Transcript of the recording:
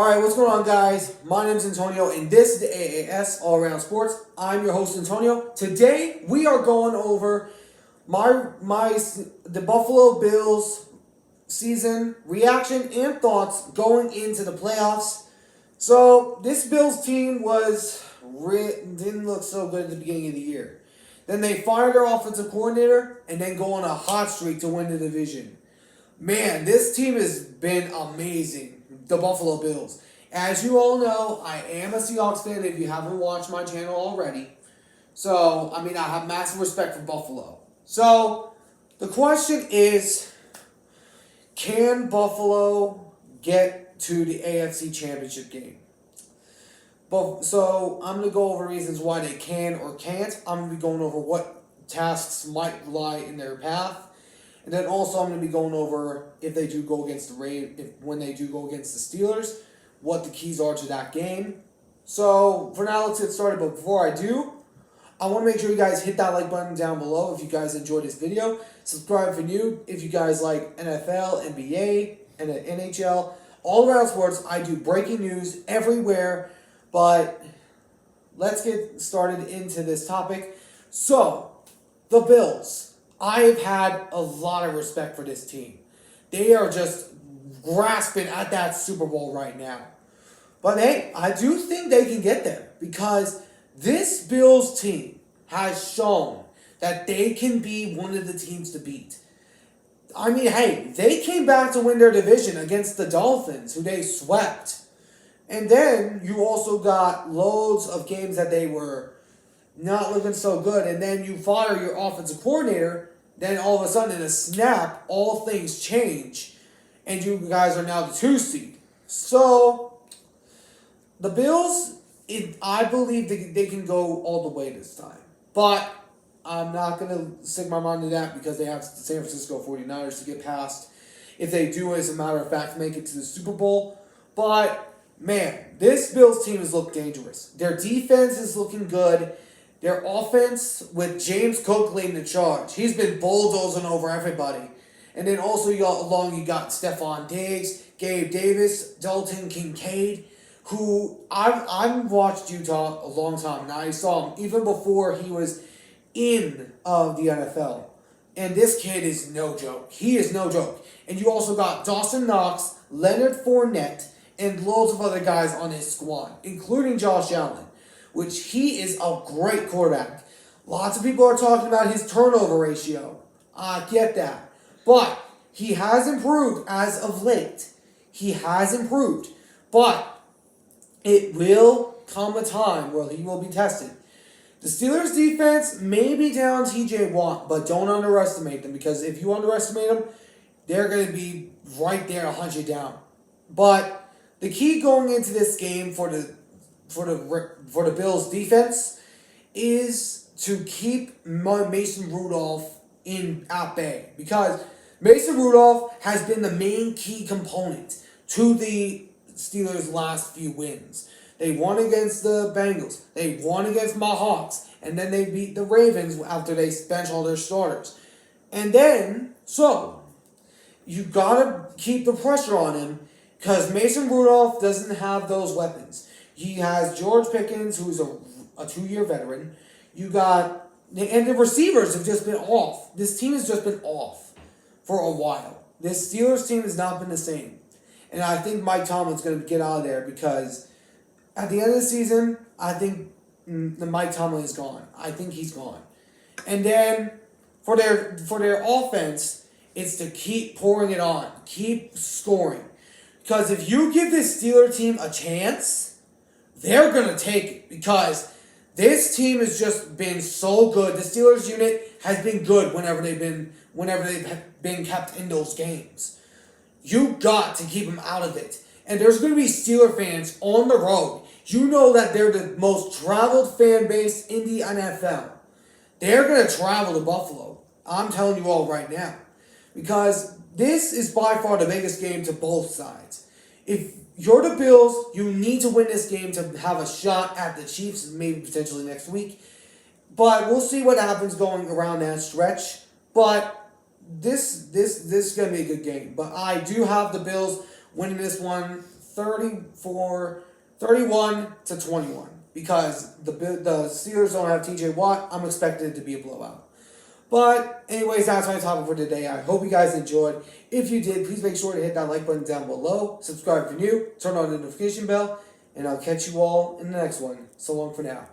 Alright, what's going on, guys? My name is Antonio, and this is the AAS All Around Sports. I'm your host, Antonio. Today, we are going over the Buffalo Bills season reaction and thoughts going into the playoffs. So, this Bills team didn't look so good at the beginning of the year. Then they fired their offensive coordinator, and then go on a hot streak to win the division. Man, this team has been amazing. The Buffalo Bills. As you all know, I am a Seahawks fan if you haven't watched my channel already. So, I have massive respect for Buffalo. So, the question is, can Buffalo get to the AFC Championship game? So, I'm going to go over reasons why they can or can't. I'm going to be going over what tasks might lie in their path. And then also I'm going to be going over if they do go against when they do go against the Steelers, what the keys are to that game. So for now, let's get started. But before I do, I want to make sure you guys hit that like button down below if you guys enjoyed this video. Subscribe for new if you guys like NFL, NBA, and NHL. All around sports, I do breaking news everywhere. But let's get started into this topic. So, the Bills. I've had a lot of respect for this team. They are just grasping at that Super Bowl right now. But hey, I do think they can get there because this Bills team has shown that they can be one of the teams to beat. Hey, they came back to win their division against the Dolphins, who they swept. And then you also got loads of games that they were not looking so good, and then you fire your offensive coordinator, then all of a sudden in a snap, all things change, and you guys are now the 2 seed. So, the Bills, I believe they can go all the way this time. But I'm not going to stick my mind to that because they have the San Francisco 49ers to get past. If they do, as a matter of fact, make it to the Super Bowl. But, man, this Bills team has looked dangerous. Their defense is looking good. Their offense, with James Cook leading the charge, he's been bulldozing over everybody. And then also you got Stephon Diggs, Gabe Davis, Dalton Kincaid, who I've watched Utah a long time. Now, I saw him even before he was in the NFL. And this kid is no joke. He is no joke. And you also got Dawson Knox, Leonard Fournette, and loads of other guys on his squad, including Josh Allen, which he is a great quarterback. Lots of people are talking about his turnover ratio. I get that. But he has improved as of late. He has improved. But it will come a time where he will be tested. The Steelers' defense may be down TJ Watt, but don't underestimate them, because if you underestimate them, they're going to be right there to hunt you down. But the key going into this game for the Bills defense is to keep Mason Rudolph at bay, because Mason Rudolph has been the main key component to the Steelers' last few wins. They won against the Bengals, they won against my Hawks, and then they beat the Ravens after they benched all their starters. And then, so, you gotta keep the pressure on him, because Mason Rudolph doesn't have those weapons. He has George Pickens, who's a 2-year veteran. And the receivers have just been off. This team has just been off for a while. This Steelers team has not been the same. And I think Mike Tomlin's going to get out of there, because at the end of the season, I think Mike Tomlin is gone. I think he's gone. And then for their offense, it's to keep pouring it on, keep scoring. Because if you give this Steeler team a chance, they're going to take it, because this team has just been so good. The Steelers unit has been good whenever they've been kept in those games. You got to keep them out of it. And there's going to be Steeler fans on the road. You know that they're the most traveled fan base in the NFL. They're going to travel to Buffalo. I'm telling you all right now. Because this is by far the biggest game to both sides. If you're the Bills, you need to win this game to have a shot at the Chiefs, maybe potentially next week. But we'll see what happens going around that stretch. But this is going to be a good game. But I do have the Bills winning this one 31-21 because the Steelers don't have TJ Watt. I'm expecting it to be a blowout. But anyways, that's my topic for today. I hope you guys enjoyed. If you did, please make sure to hit that like button down below. Subscribe if you're new. Turn on the notification bell. And I'll catch you all in the next one. So long for now.